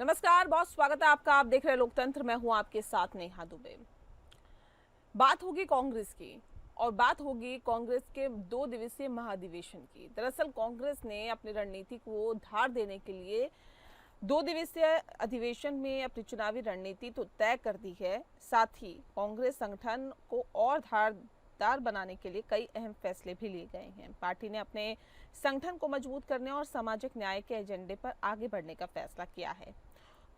नमस्कार, बहुत स्वागत है आपका। आप देख रहे हैं लोकतंत्र। मैं हूं आपके साथ नेहा दुबे। बात होगी कांग्रेस की और बात होगी कांग्रेस के 2 दिवसीय महाधिवेशन की। दरअसल कांग्रेस ने अपनी रणनीति को धार देने के लिए 2 दिवसीय अधिवेशन में अपनी चुनावी रणनीति तो तय कर दी है। साथ ही कांग्रेस संगठन को और धारदार बनाने के लिए कई अहम फैसले भी लिए गए हैं। पार्टी ने अपने संगठन को मजबूत करने और सामाजिक न्याय के एजेंडे पर आगे बढ़ने का फैसला किया है।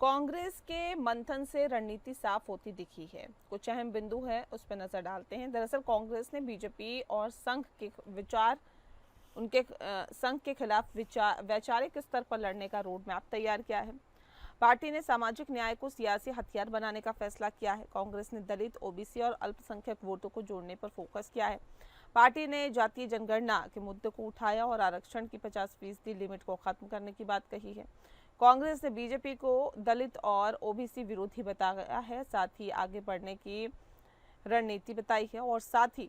कांग्रेस के मंथन से रणनीति साफ होती दिखी है। कुछ अहम बिंदु है, उस पर नजर डालते हैं। दरअसल कांग्रेस ने बीजेपी और संघ के संघ के खिलाफ वैचारिक स्तर पर लड़ने का रोड मैप तैयार किया है। पार्टी ने सामाजिक न्याय को सियासी हथियार बनाने का फैसला किया है। कांग्रेस ने दलित, ओबीसी और अल्पसंख्यक वोटों को जोड़ने पर फोकस किया है। पार्टी ने जातीय जनगणना के मुद्दे को उठाया और आरक्षण की 50% लिमिट को खत्म करने की बात कही है। कांग्रेस ने बीजेपी को दलित और ओबीसी विरोधी बताया है, साथ ही आगे बढ़ने की रणनीति बताई है और साथ ही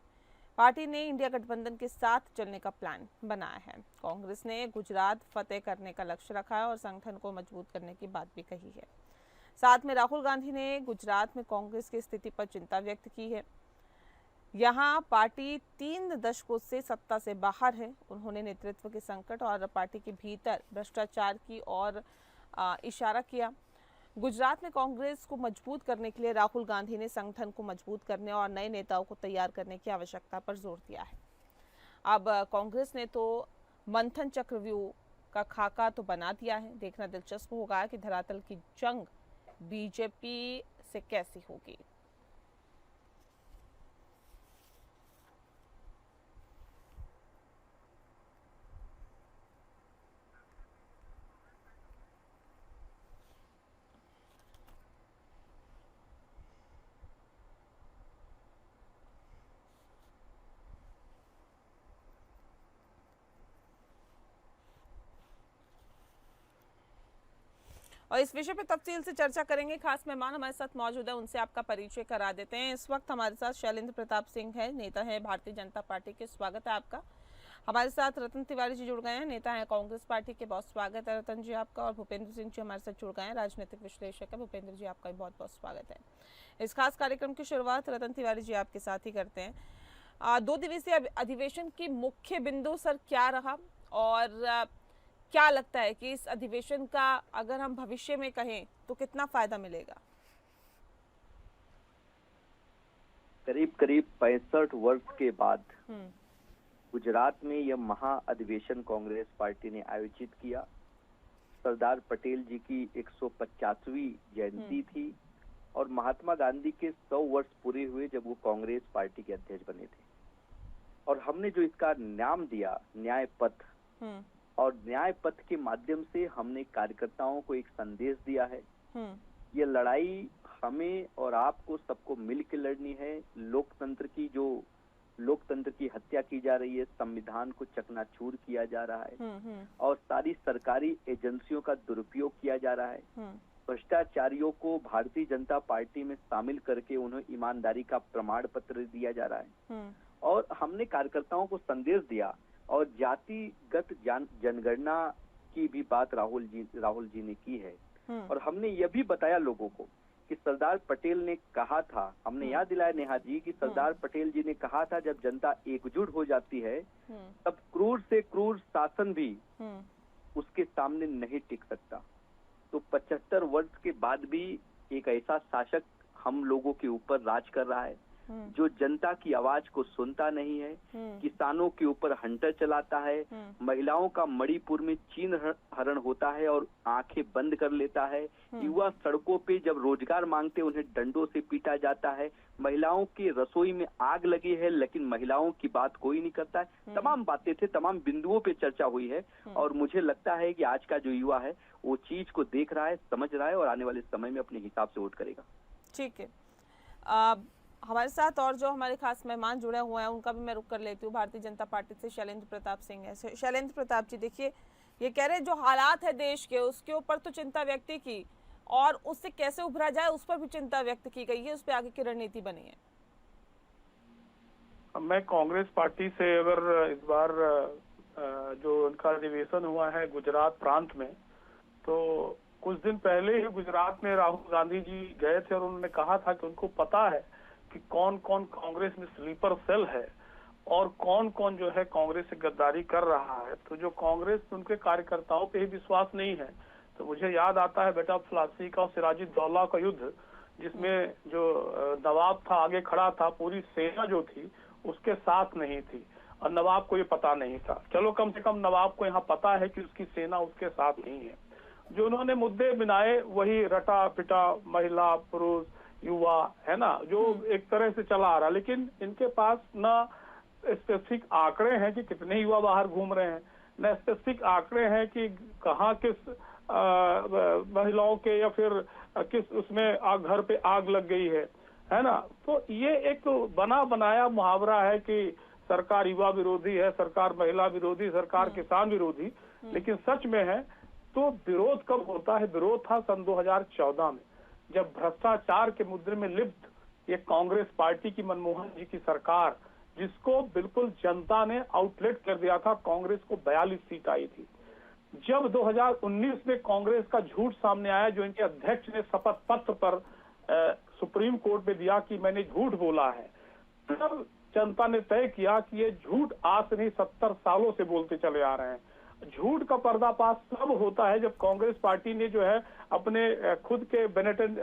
पार्टी ने इंडिया गठबंधन के साथ चलने का प्लान बनाया है। कांग्रेस ने गुजरात फतेह करने का लक्ष्य रखा है और संगठन को मजबूत करने की बात भी कही है। साथ में राहुल गांधी ने गुजरात में कांग्रेस की स्थिति पर चिंता व्यक्त की है। यहाँ पार्टी 3 दशकों से सत्ता से बाहर है। उन्होंने नेतृत्व के संकट और पार्टी के भीतर भ्रष्टाचार की ओर इशारा किया। गुजरात में कांग्रेस को मजबूत करने के लिए राहुल गांधी ने संगठन को मजबूत करने और नए नेताओं को तैयार करने की आवश्यकता पर जोर दिया है। अब कांग्रेस ने तो मंथन चक्रव्यूह का खाका तो बना दिया है। देखना दिलचस्प होगा कि धरातल की जंग बीजेपी से कैसी होगी। और इस विषय पर तफसील से चर्चा करेंगे। खास मेहमान हमारे साथ मौजूद है, उनसे आपका परिचय करा देते हैं। इस वक्त हमारे साथ शैलेंद्र प्रताप सिंह है, नेता है भारतीय जनता पार्टी के। स्वागत है आपका। हमारे साथ रतन तिवारी जी जुड़ गए हैं, नेता है कांग्रेस पार्टी के। बहुत स्वागत है रतन जी आपका। और भूपेंद्र सिंह जी हमारे साथ जुड़ गए हैं, राजनीतिक विश्लेषक है। भूपेंद्र जी आपका भी बहुत बहुत स्वागत है। इस खास कार्यक्रम की शुरुआत रतन तिवारी जी आपके साथ ही करते हैं। 2 दिवसीय अधिवेशन की मुख्य बिंदु सर क्या रहा और क्या लगता है कि इस अधिवेशन का अगर हम भविष्य में कहें तो कितना फायदा मिलेगा? करीब करीब 65 वर्ष के बाद गुजरात में यह महाअधिवेशन कांग्रेस पार्टी ने आयोजित किया। सरदार पटेल जी की 150वीं जयंती थी और महात्मा गांधी के 100 वर्ष पूरे हुए जब वो कांग्रेस पार्टी के अध्यक्ष बने थे। और हमने जो इसका नाम दिया न्याय पथ, और न्याय पथ के माध्यम से हमने कार्यकर्ताओं को एक संदेश दिया है। ये लड़ाई हमें और आपको सबको मिलकर लड़नी है। लोकतंत्र की हत्या की जा रही है, संविधान को चकनाचूर किया जा रहा है और सारी सरकारी एजेंसियों का दुरुपयोग किया जा रहा है। भ्रष्टाचारियों को भारतीय जनता पार्टी में शामिल करके उन्हें ईमानदारी का प्रमाण पत्र दिया जा रहा है। और हमने कार्यकर्ताओं को संदेश दिया और जातिगत जनगणना की भी बात राहुल जी ने की है। और हमने यह भी बताया लोगों को कि सरदार पटेल ने कहा था, हमने याद दिलाया नेहा जी कि सरदार पटेल जी ने कहा था जब जनता एकजुट हो जाती है तब क्रूर से क्रूर शासन भी उसके सामने नहीं टिक सकता। तो 75 वर्ष के बाद भी एक ऐसा शासक हम लोगों के ऊपर राज कर रहा है जो जनता की आवाज को सुनता नहीं है, किसानों के ऊपर हंटर चलाता है, महिलाओं का मणिपुर में चीन हरण होता है और आंखें बंद कर लेता है। युवा सड़कों पे जब रोजगार मांगते उन्हें डंडों से पीटा जाता है। महिलाओं की रसोई में आग लगी है लेकिन महिलाओं की बात कोई नहीं करता है। तमाम बातें थे, तमाम बिंदुओं पे चर्चा हुई है और मुझे लगता है कि आज का जो युवा है वो चीज को देख रहा है, समझ रहा है और आने वाले समय में अपने हिसाब से वोट करेगा। ठीक है। हमारे साथ और जो हमारे खास मेहमान जुड़े हुए हैं उनका भी मैं रुख कर लेती हूँ। भारतीय जनता पार्टी से शैलेंद्र प्रताप सिंह है। शैलेंद्र प्रताप जी, देखिए ये कह रहे जो हालात है देश के उसके ऊपर तो चिंता व्यक्त की और उससे कैसे उभरा जाए उस पर भी चिंता व्यक्त की गई है, उस पर आगे की रणनीति बनी है। मैं कांग्रेस पार्टी से अगर इस बार जो उनका अधिवेशन हुआ है गुजरात प्रांत में, तो कुछ दिन पहले ही गुजरात में राहुल गांधी जी गए थे और उन्होंने कहा था कि उनको पता है कि कौन कौन कांग्रेस में स्लीपर सेल है और कौन कौन जो है कांग्रेस से गद्दारी कर रहा है। तो जो कांग्रेस उनके कार्यकर्ताओं पे ही विश्वास नहीं है, तो मुझे याद आता है बेटा फलासी का और सिराजुद्दौला का युद्ध, जिसमें जो नवाब था आगे खड़ा था, पूरी सेना जो थी उसके साथ नहीं थी और नवाब को ये पता नहीं था। चलो कम से कम नवाब को यहाँ पता है कि उसकी सेना उसके साथ नहीं है। जो उन्होंने मुद्दे बनाए वही रटा पिटा महिला पुरुष युवा है ना, जो एक तरह से चला आ रहा, लेकिन इनके पास न स्पेसिफिक आंकड़े हैं कि कितने युवा बाहर घूम रहे हैं, न स्पेसिफिक आंकड़े हैं कि कहाँ किस महिलाओं के या फिर किस उसमें घर पे आग लग गई है ना। तो ये एक बना बनाया मुहावरा है कि सरकार युवा विरोधी है, सरकार महिला विरोधी, सरकार किसान विरोधी, लेकिन सच में है तो विरोध कब होता है? विरोध था सन 2014 में, जब भ्रष्टाचार के मुद्दे में लिप्त ये कांग्रेस पार्टी की मनमोहन जी की सरकार, जिसको बिल्कुल जनता ने आउटलेट कर दिया था, कांग्रेस को 42 सीट आई थी। जब 2019 में कांग्रेस का झूठ सामने आया, जो इनके अध्यक्ष ने शपथ पत्र पर सुप्रीम कोर्ट में दिया कि मैंने झूठ बोला है, तब जनता ने तय किया कि ये झूठ आज से नहीं 70 सालों से बोलते चले आ रहे हैं। झूठ का पर्दाफाश तब होता है जब कांग्रेस पार्टी ने जो है अपने खुद के बेनेटन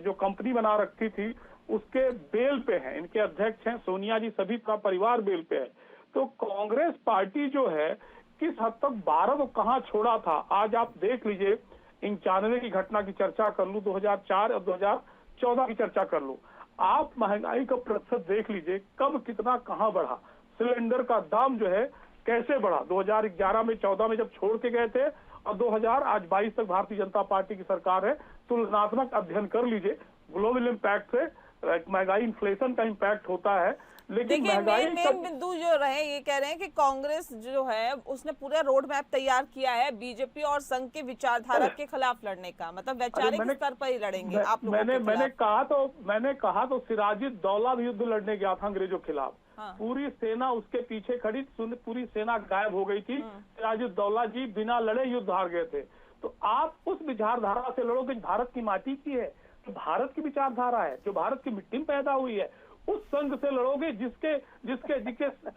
जो कंपनी बना रखी थी उसके बेल पे है, इनके अध्यक्ष हैं सोनिया जी, सभी का परिवार बेल पे है। तो कांग्रेस पार्टी जो है किस हद तक भारत को कहां छोड़ा था, आज आप देख लीजिए। 91 की घटना की चर्चा कर लूं, 2004 और 2014 की चर्चा कर लूं, आप महंगाई का प्रतिशत देख लीजिए, कब कितना कहां बढ़ा, सिलेंडर का दाम जो है कैसे बढ़ा। 2011 में 14 में जब छोड़ के गए थे और 2000 आज 22 तक भारतीय जनता पार्टी की सरकार है। तुलनात्मक अध्ययन कर लीजिए, ग्लोबल इम्पैक्ट से महंगाई इन्फ्लेशन का इम्पैक्ट होता है, लेकिन महंगाई मेन बिंदु जो रहे ये कह रहे हैं कि कांग्रेस जो है उसने पूरा रोड मैप तैयार किया है बीजेपी और संघ की विचारधारा के खिलाफ लड़ने का, मतलब वैचारिक स्तर पर ही लड़ेंगे आप लोगों के खिलाफ। मैंने कहा तो सिराजुद्दौला भी युद्ध लड़ने गया था अंग्रेजों के खिलाफ। हाँ। पूरी सेना उसके पीछे खड़ी, पूरी सेना गायब हो गई थी, सिराजुद्दौला जी बिना लड़े युद्ध हार गए थे। तो आप उस विचारधारा से लड़ोगे, भारत की माटी की है, तो भारत की विचारधारा है, जो भारत की मिट्टी में पैदा हुई है, उस संघ से लड़ोगे जिसके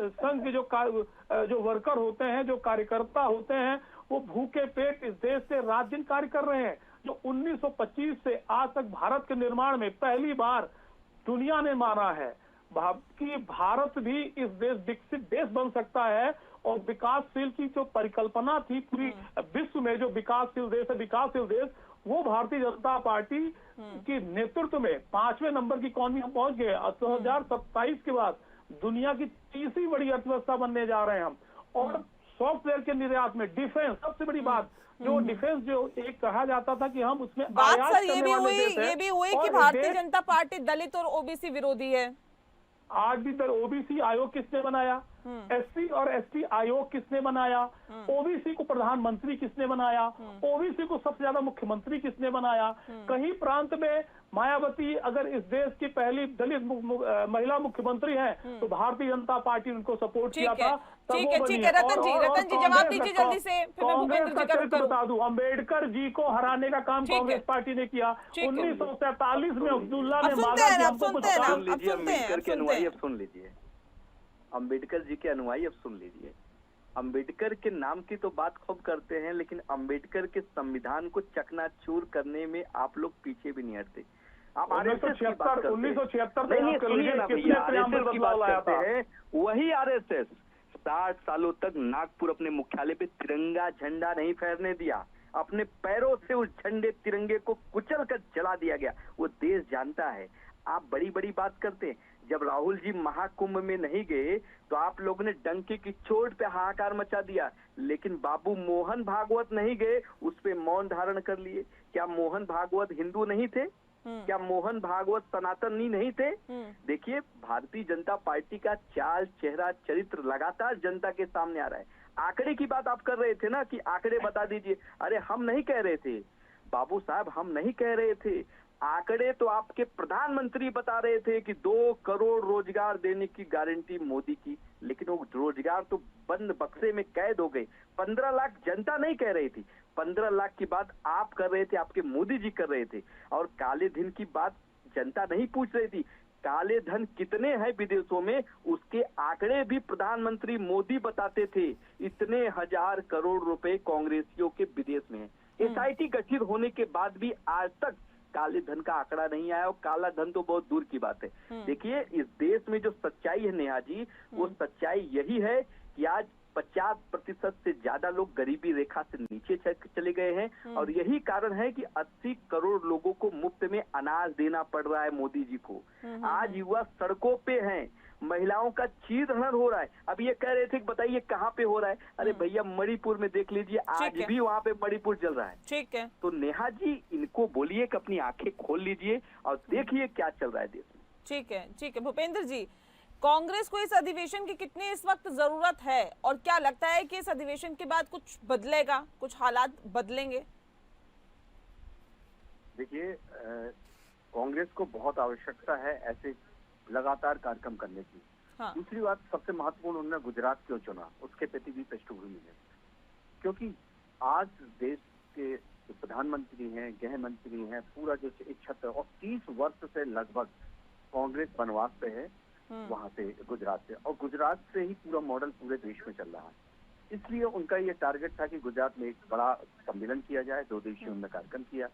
संघ के जो वर्कर होते हैं, जो कार्यकर्ता होते हैं, वो भूखे पेट इस देश से रात दिन कार्य कर रहे हैं। जो 1925 से आज तक भारत के निर्माण में पहली बार दुनिया ने माना है कि भारत भी इस देश विकसित देश बन सकता है, और विकासशील की जो परिकल्पना थी पूरी विश्व में, जो विकासशील देश है, विकासशील देश, वो भारतीय जनता पार्टी की नेतृत्व में 5वें नंबर की इकॉनमी हम पहुंच गए। 2027 के बाद दुनिया की तीसरी बड़ी अर्थव्यवस्था बनने जा रहे हैं हम। और सॉफ्टवेयर के निर्यात में डिफेंस सबसे बड़ी बात, जो डिफेंस जो एक कहा जाता था कि हम उसमें बात सर ये भी हुई कि भारतीय जनता पार्टी दलित और ओबीसी विरोधी है। आज भी ओबीसी आयोग किसने बनाया, एससी और एसटी आयोग किसने बनाया, ओबीसी को प्रधानमंत्री किसने बनाया, ओबीसी को सबसे ज्यादा मुख्यमंत्री किसने बनाया। कहीं प्रांत में मायावती अगर इस देश की पहली दलित महिला मुख्यमंत्री है तो भारतीय जनता पार्टी ने उनको सपोर्ट किया था। ठीक है रतन जी जवाब दीजिए जल्दी से, फिर मैं भूपेंद्र जी का बता दूं, अम्बेडकर जी को हराने का काम कांग्रेस पार्टी ने किया। 1947 में अब्दुल्ला ने मांगा कि हमको कुछ अम्बेडकर के अनुयायी अब सुन लीजिए, अम्बेडकर जी के अनुयायी अब सुन लीजिए। अम्बेडकर के नाम की तो बात खूब करते हैं, लेकिन अम्बेडकर के संविधान को चकनाचूर करने में आप लोग पीछे भी नहीं हटते। आप 1976 नहीं सुनिए ना भैया, आरएसएस की बात करते हैं, वही आरएसएस 60 सालों तक नागपुर अपने मुख्यालय पे तिरंगा झंडा नहीं फहरने दिया, अपने पैरों से उस झंडे तिरंगे को कुचल कर जला दिया गया। वो देश जानता है। आप बड़ी बड़ी बात करते हैं। जब राहुल जी महाकुंभ में नहीं गए तो आप लोगों ने डंके की चोट पे हाहाकार मचा दिया, लेकिन बाबू मोहन भागवत नहीं गए, उस पे मौन धारण कर लिए। क्या मोहन भागवत हिंदू नहीं थे? क्या मोहन भागवत सनातनी नहीं थे? देखिए, भारतीय जनता पार्टी का चाल, चेहरा, चरित्र लगातार जनता के सामने आ रहा है। आंकड़े की बात आप कर रहे थे ना कि आंकड़े बता दीजिए। अरे हम नहीं कह रहे थे बाबू साहब, हम नहीं कह रहे थे। आंकड़े तो आपके प्रधानमंत्री बता रहे थे कि 2 करोड़ रोजगार देने की गारंटी मोदी की, लेकिन वो रोजगार तो बंद बक्से में कैद हो गए। 15 लाख जनता नहीं कह रही थी, 15 लाख की बात आप कर रहे थे, आपके मोदी जी कर रहे थे। और काले धन की बात जनता नहीं पूछ रही थी, काले धन कितने हैं विदेशों में उसके आंकड़े भी प्रधानमंत्री मोदी बताते थे। इतने हजार करोड़ रुपए कांग्रेसियों के विदेश में है। एसआईटी गठित होने के बाद भी आज तक काले धन का आंकड़ा नहीं आया, और काला धन तो बहुत दूर की बात है। देखिए, इस देश में जो सच्चाई है नेहा जी, वो सच्चाई यही है कि आज 50% से ज्यादा लोग गरीबी रेखा से नीचे चले गए हैं, और यही कारण है कि 80 करोड़ लोगों को मुफ्त में अनाज देना पड़ रहा है मोदी जी को। आज युवा सड़कों पे हैं, महिलाओं का चीर हरण हो रहा है। अब ये कह रहे थे कि बताइए कहाँ पे हो रहा है, अरे भैया मणिपुर में देख लीजिए, आज भी वहाँ पे मणिपुर चल रहा है। ठीक है, तो नेहा जी इनको बोलिए कि अपनी आंखें खोल लीजिए और देखिए क्या चल रहा है देश में। ठीक है, ठीक है। भूपेंद्र जी, कांग्रेस को इस अधिवेशन की कितनी इस वक्त जरूरत है, और क्या लगता है कि इस अधिवेशन के बाद कुछ बदलेगा, कुछ हालात बदलेंगे? देखिए, कांग्रेस को बहुत आवश्यकता है ऐसे लगातार कार्यक्रम करने की। हाँ। दूसरी बात, सबसे महत्वपूर्ण, उन्होंने गुजरात क्यों चुना, उसके प्रति भी पृष्ठभूमि है। क्योंकि आज देश के जो प्रधानमंत्री हैं, गृह मंत्री हैं, पूरा जो एक छत्र, और 30 वर्ष से लगभग कांग्रेस वनवास पे है वहां से, गुजरात से, और गुजरात से ही पूरा मॉडल पूरे देश में चल रहा है। इसलिए उनका ये टारगेट था कि गुजरात में एक बड़ा सम्मेलन किया जाए। 2 दिवसीय उन्होंने कार्यक्रम किया,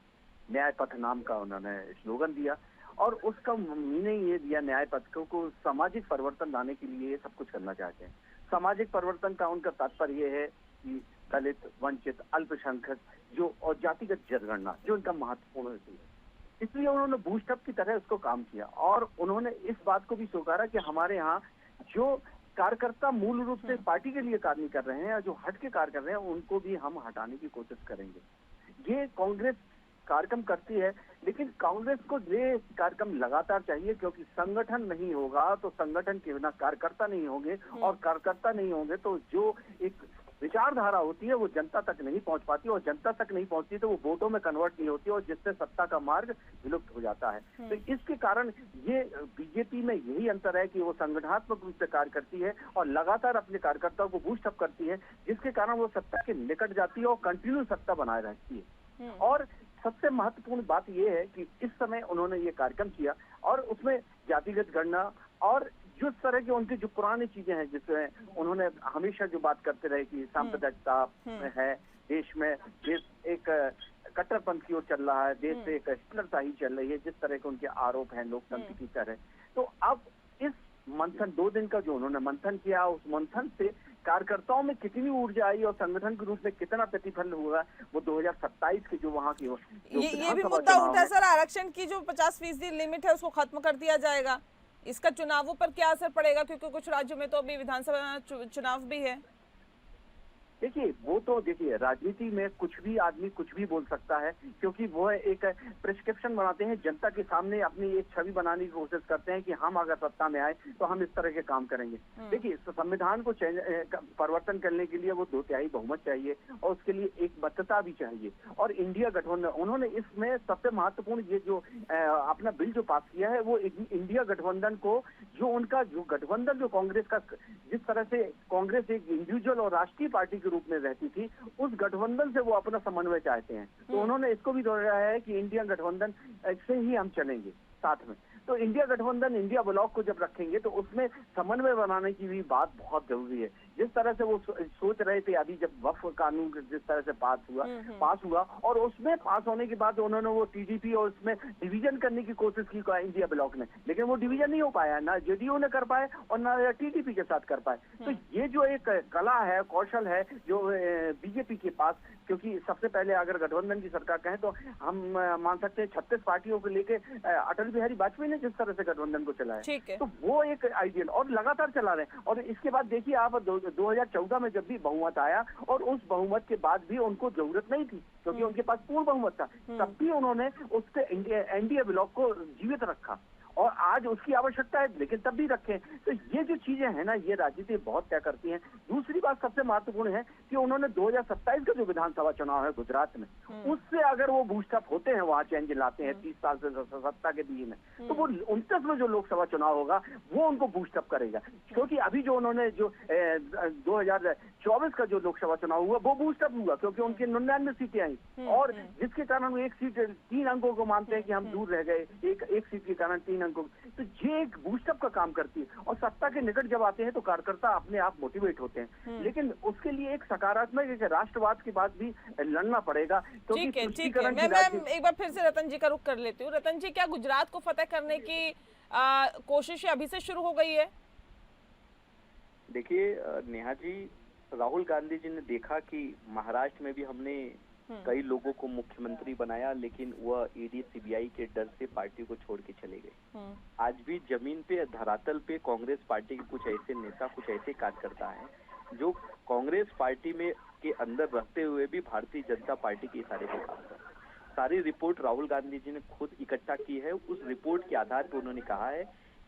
न्याय पथ नाम का उन्होंने स्लोगन दिया, और उसका मीनिंग ये दिया न्याय पथ को सामाजिक परिवर्तन लाने के लिए ये सब कुछ करना चाहते हैं। सामाजिक परिवर्तन का उनका तात्पर्य ये है कि दलित, वंचित, अल्पसंख्यक जो और जातिगत जनगणना जो इनका महत्वपूर्ण है, इसलिए उन्होंने बूस्टअप की तरह उसको काम किया। और उन्होंने इस बात को भी स्वीकारा कि हमारे यहाँ जो कार्यकर्ता मूल रूप से पार्टी के लिए कार्य नहीं कर रहे हैं, या जो हट के कार्य कर रहे हैं, उनको भी हम हटाने की कोशिश करेंगे। ये कांग्रेस कार्यक्रम करती है, लेकिन कांग्रेस को ये कार्यक्रम लगातार चाहिए, क्योंकि संगठन नहीं होगा तो संगठन के बिना कार्यकर्ता नहीं होंगे, और कार्यकर्ता नहीं होंगे तो जो एक विचारधारा होती है वो जनता तक नहीं पहुंच पाती, और जनता तक नहीं पहुंचती तो वो वोटों में कन्वर्ट नहीं होती, और जिससे सत्ता का मार्ग विलुप्त हो जाता है। तो इसके कारण ये बीजेपी में यही अंतर है कि वो संगठनात्मक रूप से कार्य करती है और लगातार अपने कार्यकर्ताओं को बूस्ट अप करती है, जिसके कारण वो सत्ता के निकट जाती है और कंटिन्यू सत्ता बनाए रहती है। और सबसे महत्वपूर्ण बात यह है कि इस समय उन्होंने ये कार्यक्रम किया, और उसमें जातिगत गणना और जिस तरह की उनकी जो पुरानी चीजें हैं, जिसमें उन्होंने हमेशा जो बात करते रहे कि सांप्रदायिकता है देश में, देश एक कट्टरपंथ की ओर चल रहा है, देश से एक हिटलरशाही चल रही है, जिस तरह के उनके आरोप हैं लोकतंत्र की तरह। तो अब इस मंथन 2 दिन का जो उन्होंने मंथन किया, उस मंथन से कार्यकर्ताओं में कितनी ऊर्जा आई और संगठन के रूप में कितना प्रतिफल होगा, वो 2027 के जो वहाँ की ये भी मुद्दा उठा सर, आरक्षण की जो 50% लिमिट है उसको खत्म कर दिया जाएगा, इसका चुनावों पर क्या असर पड़ेगा, क्योंकि कुछ राज्यों में तो अभी विधानसभा चुनाव भी है। देखिए, वो तो देखिए राजनीति में कुछ भी आदमी कुछ भी बोल सकता है, क्योंकि वो एक प्रिस्क्रिप्शन बनाते हैं, जनता के सामने अपनी एक छवि बनाने की कोशिश करते हैं कि हम अगर सत्ता में आए तो हम इस तरह के काम करेंगे। देखिए, संविधान को परिवर्तन करने के लिए वो 2/3 बहुमत चाहिए, और उसके लिए एक एकबद्धता भी चाहिए। और इंडिया गठबंधन, उन्होंने इसमें सबसे महत्वपूर्ण ये जो अपना बिल जो पास किया है, वो इंडिया गठबंधन को, जो उनका जो गठबंधन जो कांग्रेस का, जिस तरह से कांग्रेस एक इंडिविजुअल और राष्ट्रीय पार्टी रूप में रहती थी, उस गठबंधन से वो अपना समन्वय चाहते हैं। तो उन्होंने इसको भी दोहराया है कि इंडिया गठबंधन से ही हम चलेंगे साथ में। तो इंडिया गठबंधन, इंडिया ब्लॉक को जब रखेंगे तो उसमें समन्वय बनाने की भी बात बहुत जरूरी है। जिस तरह से वो सोच रहे थे, अभी जब वक्फ कानून जिस तरह से पास हुआ और उसमें पास होने के बाद उन्होंने वो टीडीपी और उसमें डिवीजन करने की कोशिश की इंडिया ब्लॉक ने, लेकिन वो डिवीजन नहीं हो पाया, ना जेडीयू ने कर पाए और ना टीडीपी के साथ कर पाए। तो ये जो एक कला है, कौशल है जो बीजेपी के पास, क्योंकि सबसे पहले अगर गठबंधन की सरकार कहें तो हम मान सकते हैं 36 पार्टियों को लेके अटल बिहारी वाजपेयी ने जिस तरह से गठबंधन को चलाया, तो वो एक आइडियल और लगातार चला रहे हैं। और इसके बाद देखिए आप 2014 में जब भी बहुमत आया, और उस बहुमत के बाद भी उनको जरूरत नहीं थी क्योंकि उनके पास पूर्ण बहुमत था, तब भी उन्होंने उससे एनडीए ब्लॉक को जीवित रखा। और आज उसकी आवश्यकता है, लेकिन तब भी रखें। तो ये जो चीजें हैं ना, ये राजनीति बहुत तय करती हैं। दूसरी बात सबसे महत्वपूर्ण है कि उन्होंने 2027 का जो विधानसभा चुनाव है गुजरात में, उससे अगर वो बूस्टअप होते हैं, वहां चेंज लाते हैं 30 साल से सत्ता के बीच में, तो वो 29 में जो लोकसभा चुनाव होगा वो उनको बूस्टअप करेगा। क्योंकि अभी जो उन्होंने जो 2024 का जो लोकसभा चुनाव हुआ वो बूस्टअप हुआ, क्योंकि उनकी 99 सीटें आई, और जिसके कारण वो एक सीट 3 अंकों को मानते हैं कि हम दूर रह गए, एक सीट के कारण 3 अंकों। तो ये एक बूस्टअप का काम करती है, और सत्ता के निकट जब आते हैं तो कार्यकर्ता अपने आप मोटिवेट होते हैं। लेकिन उसके लिए एक सकारात्मक एक राष्ट्रवाद के बाद भी लड़ना पड़ेगा, क्योंकि ठीक है। तुष्टीकरण की मैं एक बार फिर से रतन जी का रुख कर लेती हूँ। रतन जी, क्या गुजरात को फतेह करने की कोशिशें अभी से शुरू हो गई है? देखिए नेहा जी, राहुल गांधी जी ने देखा कि महाराष्ट्र में भी हमने कई लोगों को मुख्यमंत्री बनाया, लेकिन वह ईडी सीबीआई के डर से पार्टी को छोड़ के चले गए। आज भी जमीन पे धरातल पे कांग्रेस पार्टी के कुछ ऐसे नेता, कुछ ऐसे कार्यकर्ता हैं जो कांग्रेस पार्टी में के अंदर रहते हुए भी भारतीय जनता पार्टी के इशारे पे काम कर रहे हैं। सारी रिपोर्ट राहुल गांधी जी ने खुद इकट्ठा की है। उस रिपोर्ट के आधार पर उन्होंने कहा है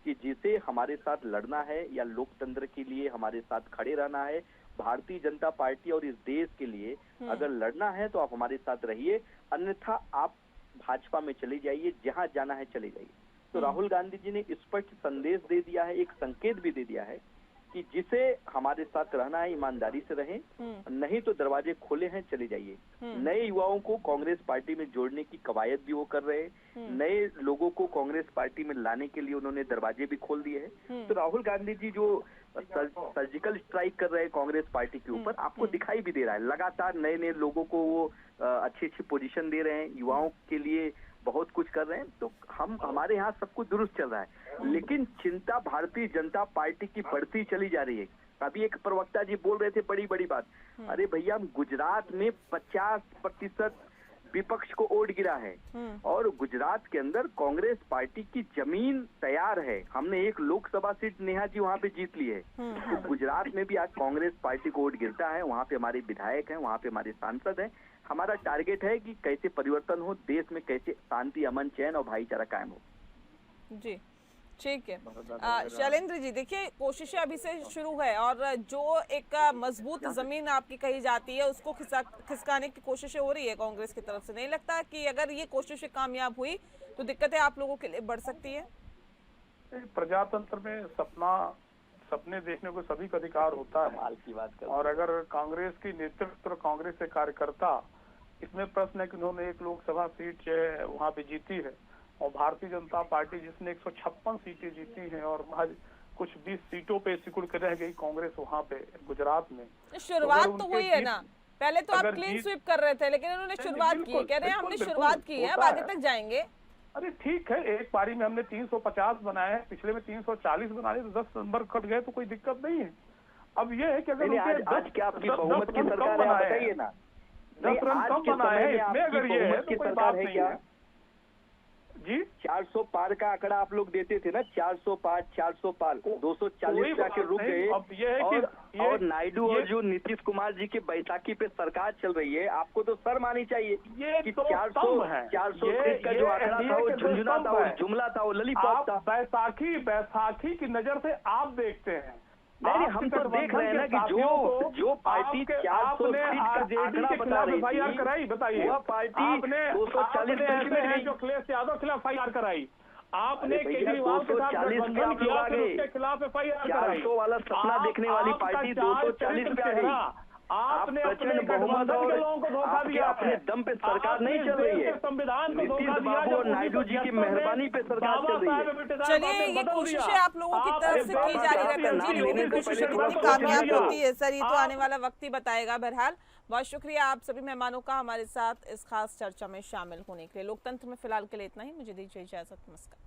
कि जिसे हमारे साथ लड़ना है या लोकतंत्र के लिए हमारे साथ खड़े रहना है, भारतीय जनता पार्टी और इस देश के लिए अगर लड़ना है तो आप हमारे साथ रहिए, अन्यथा आप भाजपा में चले जाइए, जहां जाना है चले जाइए। तो राहुल गांधी जी ने स्पष्ट संदेश दे दिया है, एक संकेत भी दे दिया है कि जिसे हमारे साथ रहना है ईमानदारी से रहें, नहीं तो दरवाजे खोले हैं, चले जाइए। नए युवाओं को कांग्रेस पार्टी में जोड़ने की कवायद भी वो कर रहे हैं, नए लोगों को कांग्रेस पार्टी में लाने के लिए उन्होंने दरवाजे भी खोल दिए हैं। तो राहुल गांधी जी जो सर्जिकल स्ट्राइक कर रहे हैं कांग्रेस पार्टी के ऊपर, आपको दिखाई भी दे रहा है। लगातार नए नए लोगों को वो अच्छी अच्छी पोजीशन दे रहे हैं, युवाओं के लिए बहुत कुछ कर रहे हैं। तो हमारे यहाँ सब कुछ दुरुस्त चल रहा है, लेकिन चिंता भारतीय जनता पार्टी की बढ़ती चली जा रही है। अभी एक प्रवक्ता जी बोल रहे थे बड़ी बड़ी बात, अरे भैया गुजरात में 50% विपक्ष को वोट गिरा है, और गुजरात के अंदर कांग्रेस पार्टी की जमीन तैयार है। हमने एक लोकसभा सीट नेहा जी वहाँ पे जीत ली है। तो गुजरात में भी आज कांग्रेस पार्टी को वोट गिरता है, वहाँ पे हमारे विधायक हैं, वहाँ पे हमारे सांसद हैं। हमारा टारगेट है कि कैसे परिवर्तन हो, देश में कैसे शांति, अमन, चैन और भाईचारा कायम हो। जी ठीक है। शैलेंद्र जी, देखिए कोशिशें अभी से शुरू है, और जो एक मजबूत जमीन आपकी कही जाती है उसको खिसकाने की कोशिशें हो रही है कांग्रेस की तरफ से। नहीं लगता कि अगर ये कोशिशें कामयाब हुई तो दिक्कतें आप लोगों के लिए बढ़ सकती है? प्रजातंत्र में सपने देखने को सभी का अधिकार होता है, और अगर कांग्रेस की नेतृत्व, कांग्रेस के कार्यकर्ता, इसमें प्रश्न है कि उन्होंने एक लोकसभा सीट जो है वहाँ पे जीती है, और भारतीय जनता पार्टी जिसने 156 सीटें जीती हैं और महज कुछ 20 सीटों पे सिकुड़ कर रह गई कांग्रेस वहाँ पे गुजरात में। शुरुआत तो हुई है ना, पहले तो आप क्लीन स्वीप कर रहे थे, लेकिन उन्होंने शुरुआत की, कह रहे हैं हमने शुरुआत की है, अब आगे तक जाएंगे। अरे ठीक है, एक पारी में हमने 350 बनाए हैं, पिछले में 340 बनाए, तो 10 नंबर कट गए तो कोई दिक्कत नहीं है। अब ये है कि अगर आज क्या आपकी बहुमत की सरकार है, बताइए ना, 10 रन कम बनाए हैं, इसमें अगर ये है तो कोई बात नहीं है जी। 400 पार का आंकड़ा आप लोग देते थे ना, 400 पार 240 जाके रुक गए। और नायडू और जो नीतीश कुमार जी के बैसाखी पे सरकार चल रही है, आपको तो शर्म आनी चाहिए कि 400 सीट का जो आंकड़ा था वो झुंझुना था, वो जुमला था, वो ललीपॉप था। बैसाखी की नजर से आप देखते हैं। नहीं, हम तो देख रहे हैं ना कि जो पार्टी 400 सीट का आंकड़ा बता रही थी, बताइए वह पार्टी 240 जो अखिलेश यादव खिलाफ FIR कराई, आपने केजरीवाल के साथ गठबंधन किया, उसके खिलाफ FIR कराई। 400 वाला सपना देखने वाली पार्टी 240 पे आ गई। आपने अपने गठबंधन के लोगों को धोखा दिया, अपने दम पे सरकार नहीं चल रही है, संविधान को धोखा दिया, बाबू और नायडू जी की मेहरबानी पे सरकार चल रही है। चलिए, ये कोशिशें आप लोगों की तरफ से की जा रही है रतन जी, लेकिन कोशिशें कितनी कामयाब होती है सर, ये तो आने वाला वक्त ही बताएगा। बहरहाल बहुत शुक्रिया आप सभी मेहमानों का हमारे साथ इस खास चर्चा में शामिल होने के लिए। लोकतंत्र में फिलहाल के लिए इतना ही, मुझे दीजिए इजाजत, नमस्कार।